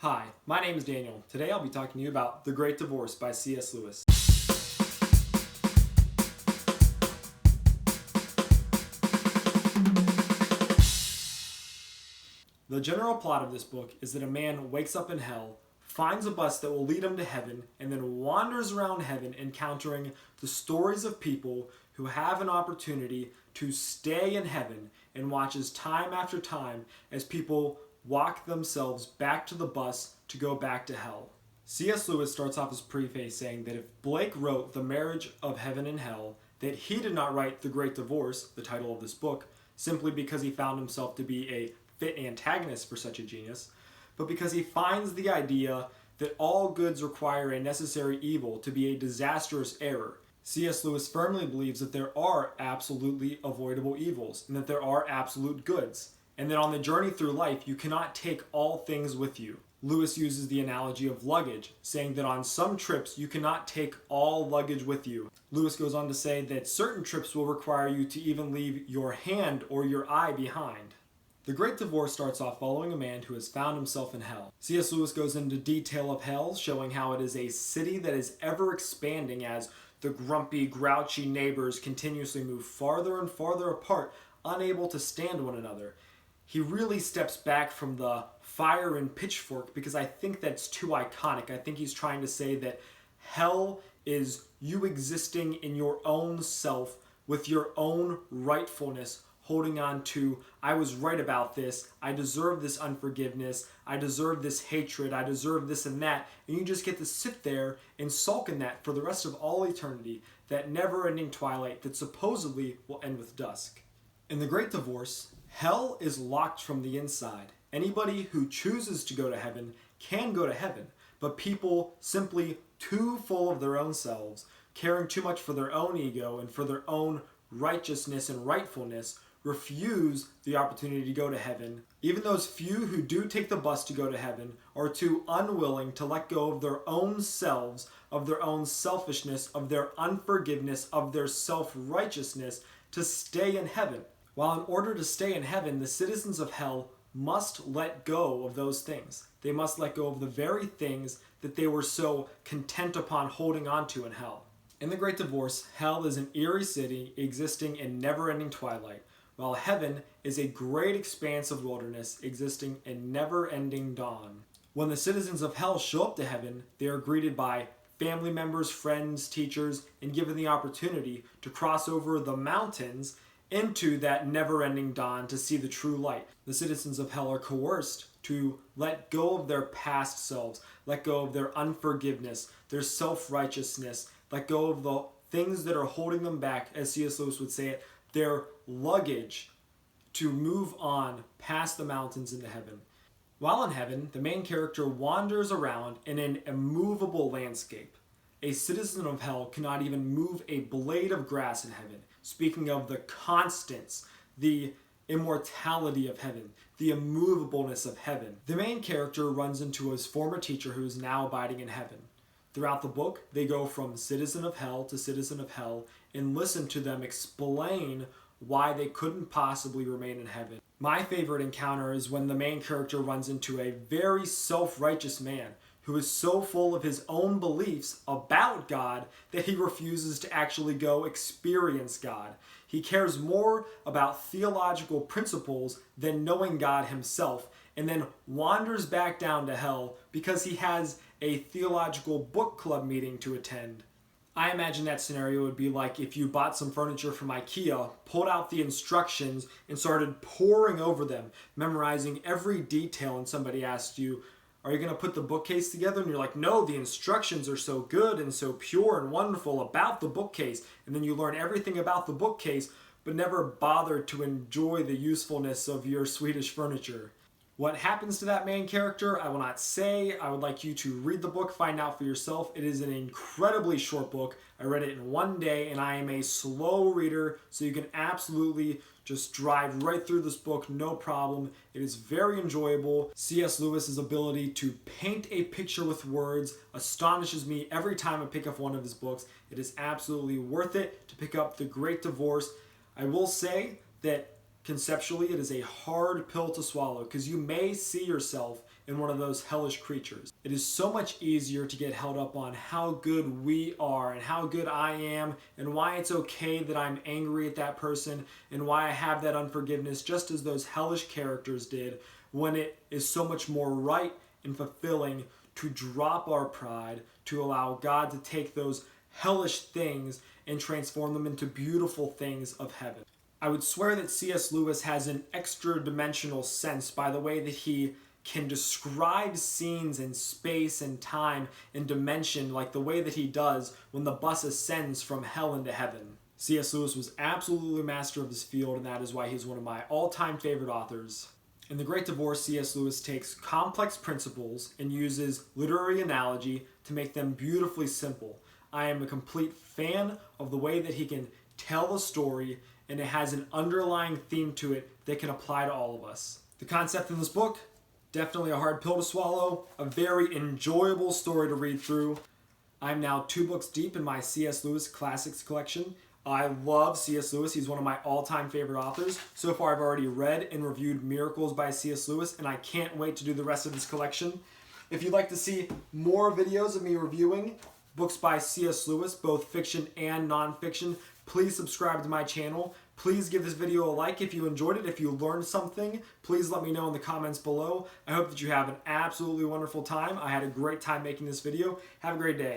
Hi, my name is Daniel. Today I'll be talking to you about The Great Divorce by C.S. Lewis. The general plot of this book is that a man wakes up in hell, finds a bus that will lead him to heaven, and then wanders around heaven encountering the stories of people who have an opportunity to stay in heaven, and watches time after time as people walk themselves back to the bus to go back to hell. C.S. Lewis starts off his preface saying that if Blake wrote The Marriage of Heaven and Hell, that he did not write The Great Divorce, the title of this book, simply because he found himself to be a fit antagonist for such a genius, but because he finds the idea that all goods require a necessary evil to be a disastrous error. C.S. Lewis firmly believes that there are absolutely avoidable evils and that there are absolute goods, and that on the journey through life you cannot take all things with you. Lewis uses the analogy of luggage, saying that on some trips you cannot take all luggage with you. Lewis goes on to say that certain trips will require you to even leave your hand or your eye behind. The Great Divorce starts off following a man who has found himself in hell. C.S. Lewis goes into detail of hell, showing how it is a city that is ever expanding as the grumpy, grouchy neighbors continuously move farther and farther apart, unable to stand one another. He really steps back from the fire and pitchfork because I think that's too iconic. I think he's trying to say that hell is you existing in your own self with your own rightfulness, holding on to, I was right about this, I deserve this unforgiveness, I deserve this hatred, I deserve this and that, and you just get to sit there and sulk in that for the rest of all eternity, that never-ending twilight that supposedly will end with dusk. In The Great Divorce, hell is locked from the inside. Anybody who chooses to go to heaven can go to heaven, but people simply too full of their own selves, caring too much for their own ego and for their own righteousness and rightfulness, refuse the opportunity to go to heaven. Even those few who do take the bus to go to heaven are too unwilling to let go of their own selves, of their own selfishness, of their unforgiveness, of their self-righteousness to stay in heaven. While in order to stay in heaven, the citizens of hell must let go of those things. They must let go of the very things that they were so content upon holding on to in hell. In The Great Divorce, hell is an eerie city existing in never-ending twilight, while heaven is a great expanse of wilderness existing in never-ending dawn. When the citizens of hell show up to heaven, they are greeted by family members, friends, teachers, and given the opportunity to cross over the mountains into that never-ending dawn to see the true light. The citizens of hell are coerced to let go of their past selves, let go of their unforgiveness, their self-righteousness, let go of the things that are holding them back, as C.S. Lewis would say it, their luggage, to move on past the mountains into heaven. While in heaven, the main character wanders around in an immovable landscape. A citizen of hell cannot even move a blade of grass in heaven. Speaking of the constants, the immortality of heaven, the immovableness of heaven. The main character runs into his former teacher who is now abiding in heaven. Throughout the book, they go from citizen of hell to citizen of hell and listen to them explain why they couldn't possibly remain in heaven. My favorite encounter is when the main character runs into a very self-righteous man who is so full of his own beliefs about God that he refuses to actually go experience God. He cares more about theological principles than knowing God himself, and then wanders back down to hell because he has a theological book club meeting to attend. I imagine that scenario would be like if you bought some furniture from IKEA, pulled out the instructions, and started poring over them, memorizing every detail, and somebody asked you, are you going to put the bookcase together? And you're like, no, the instructions are so good and so pure and wonderful about the bookcase. And then you learn everything about the bookcase, but never bothered to enjoy the usefulness of your Swedish furniture. What happens to that main character, I will not say. I would like you to read the book, find out for yourself. It is an incredibly short book. I read it in one day, and I am a slow reader, so you can absolutely just drive right through this book, no problem. It is very enjoyable. C.S. Lewis's ability to paint a picture with words astonishes me every time I pick up one of his books. It is absolutely worth it to pick up The Great Divorce. I will say that conceptually, it is a hard pill to swallow because you may see yourself in one of those hellish creatures. It is so much easier to get held up on how good we are and how good I am and why it's okay that I'm angry at that person and why I have that unforgiveness, just as those hellish characters did, when it is so much more right and fulfilling to drop our pride, to allow God to take those hellish things and transform them into beautiful things of heaven. I would swear that C.S. Lewis has an extra dimensional sense by the way that he can describe scenes in space and time and dimension like the way that he does when the bus ascends from hell into heaven. C.S. Lewis was absolutely a master of his field, and that is why he's one of my all-time favorite authors. In The Great Divorce, C.S. Lewis takes complex principles and uses literary analogy to make them beautifully simple. I am a complete fan of the way that he can tell a story, and it has an underlying theme to it that can apply to all of us. The concept in this book, definitely a hard pill to swallow, a very enjoyable story to read through. I'm now 2 books deep in my C.S. Lewis Classics collection. I love C.S. Lewis. He's one of my all-time favorite authors. So far, I've already read and reviewed Miracles by C.S. Lewis, and I can't wait to do the rest of this collection. If you'd like to see more videos of me reviewing books by C.S. Lewis, both fiction and nonfiction, please subscribe to my channel. Please give this video a like if you enjoyed it. If you learned something, please let me know in the comments below. I hope that you have an absolutely wonderful time. I had a great time making this video. Have a great day.